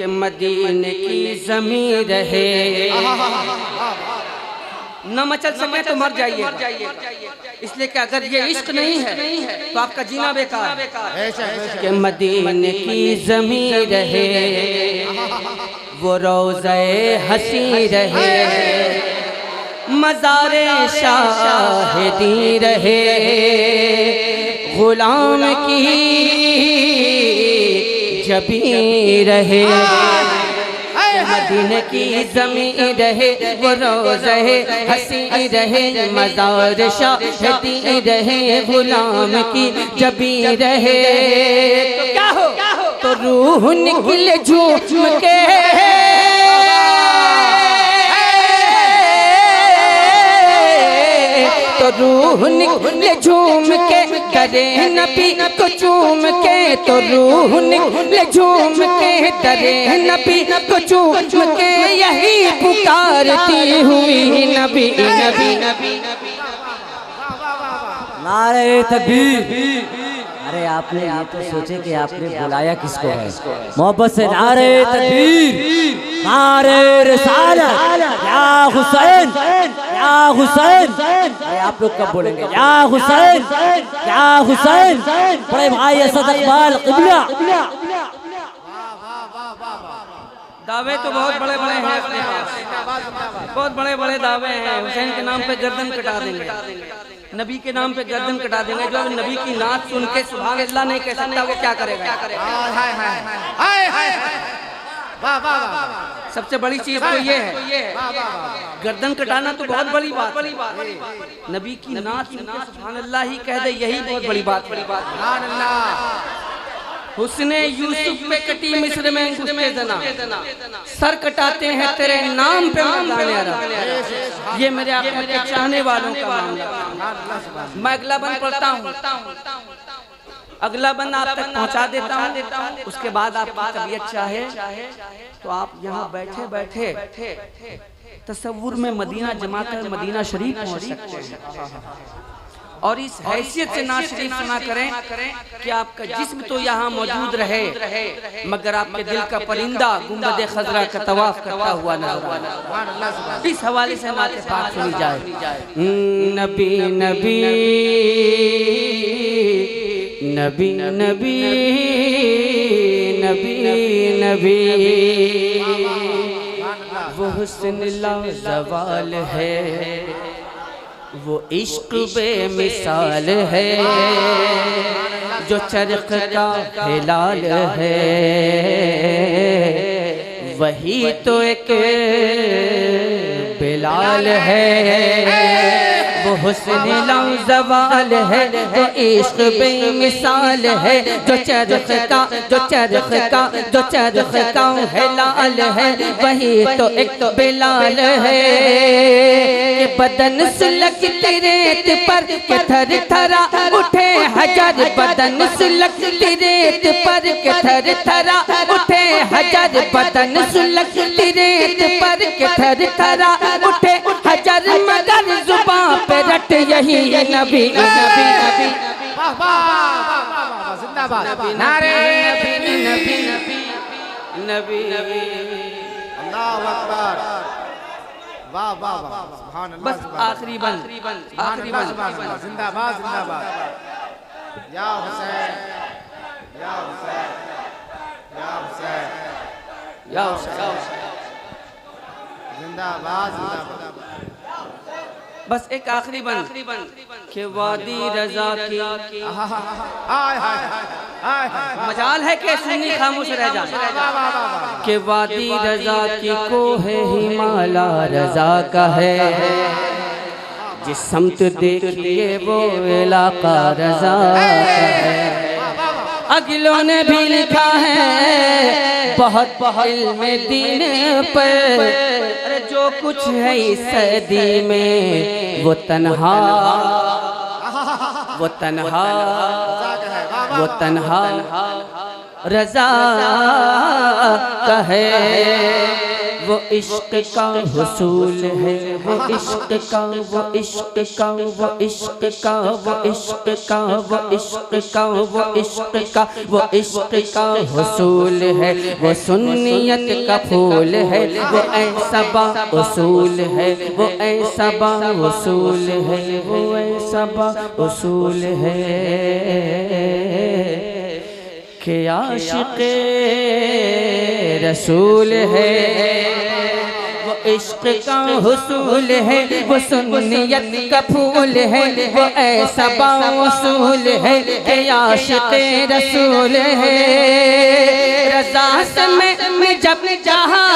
कि मदीने की ज़मीन रहे, न मचल सके तो मर जाइए, इसलिए कि अगर ये इश्क नहीं है तो आपका जीना बेकार। कि मदीने की ज़मीन रहे, वो रोज़े हसी रहे, मज़ारे शाहिदी रहे, गुलाम की जबी रहे। मदीने की ज़मीन रहे, वो रोज़े हसी रहे, मज़ार शाहिदी रहे, गुलाम की जबी रहे। तो क्या हो, तो रूह निकले झूम के, तो रूह निकले झूम के, करे नबी को चूम के, तो रूह निकले झूम के, करे नबी को चूम के, यही पुकारती हुई नबी नबी नबी। नारे तकबीर। अरे आपने ये तो सोचे कि आपने बुलाया किसको है, मोहब्बत से नारे तकबीर, नारे रिसालत, या हुसैन, या हुसैन। अरे आप लोग कब बोलेंगे या हुसैन, या हुसैन? बड़े भाई असद इकबाल क़िबला। दावे तो बहुत बड़े बड़े हैं अपने पास, बहुत बड़े बड़े दावे हैं। हुसैन के नाम पे गर्दन कटा देंगे, नबी के नाम पे गर्दन कटा देंगे। जो नबी की नात सुन के सुभान अल्लाह नहीं कह सकता, वो क्या करेगा? सबसे बड़ी चीज तो ये है, गर्दन कटाना तो बहुत बड़ी बात है। नबी की नात सुन के सुभान अल्लाह ही कह दे, यही बहुत बड़ी बात है। हुस्ने यूसुफ पे कटी मिस्र में अंगूठे जना, सर कटाते हैं तेरे नाम पे मौलाना। ये मेरे आका के चाहने वालों का मामला। मैं अगला बंद पढ़ता हूँ, अगला बंद आप तक पहुँचा देता हूँ। उसके बाद आपकी तबीयत चाहे तो आप यहाँ बैठे बैठे तसव्वुर में मदीना जमा कर मदीना शरीफ पहुँच सकते हैं। और इस हैसियत से नात शरीफ सुना करें कि आपका जिस्म तो यहाँ मौजूद रहे, मगर आपके दिल का परिंदा गुंबद खजरा का तवाफ करता हुआ नजर। इस हवाले से नात पाक सुनी जाए। नबी नबी नबी नबी नबी नबी, वो हुस्न लाजवाल है, वो इश्क बेमिसाल है, जो चरख का हिलाल है, वही तो एक बिलाल है। वो हुस्न लाजवाल है, जो इश्क बेमिसाल है, जो चरख का हिलाल है, वही तो एक बिलाल है। कि बदन से लगती रेत पर के थर थरा उठे हजर, बदन से लगती रेत पर के थर थरा उठे हजर, बदन से लगती रेत पर के थर थरा उठे हजर, मगर जुबान पे रट यही नबी नबी नबी। जिंदाबाद नारे नबी नबी नबी नबी। अल्लाहु अकबर। वाह वाह वाह, सुभान अल्लाह। बस आखिरी बंद, आखिरी बंद। जिंदाबाद जिंदाबाद। या हुसैन, या हुसैन, या हुसैन, या हुसैन। जिंदाबाद जिंदाबाद। बस एक आखिरी बंद कि वादी रजा की मजाल है कि सुन्नी खामोश रह जाए। कि वादी रजा की कोह हिमाला रजा का है, जिस समत देखिए वो इलाका रजा का है। अगलों ने भी लिखा है बहुत इल्म दीन पर, अरे जो कुछ है इस सदी में वो तन्हा, वो तन्हा, वो तन्हा रजा का है। वो इश्क का हुसूल है, वो इश्क का, वो इश्क का, वो इश्क का, वो इश्क का, वो इश्क का, वो इश्क का, वो इश्क का हुसूल है, वो सुन्नियत का फूल है, वो ऐसा बा उसूल है, वो ऐसा बा उसूल है, वो ऐसा बा उसूल है कि आशिक़े रसूल है। वो इश्क का हुसूल है, वो सुन्नियत का फूल है, वो ऐसा बाउसूल है कि आशिक़े रसूल है। रज़ा से मैं जब जहाँ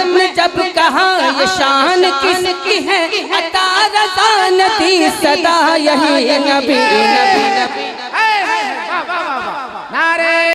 मैं जब कहा ये शान किसकी है, अता रज़ा नदी सदा यही नबी नबी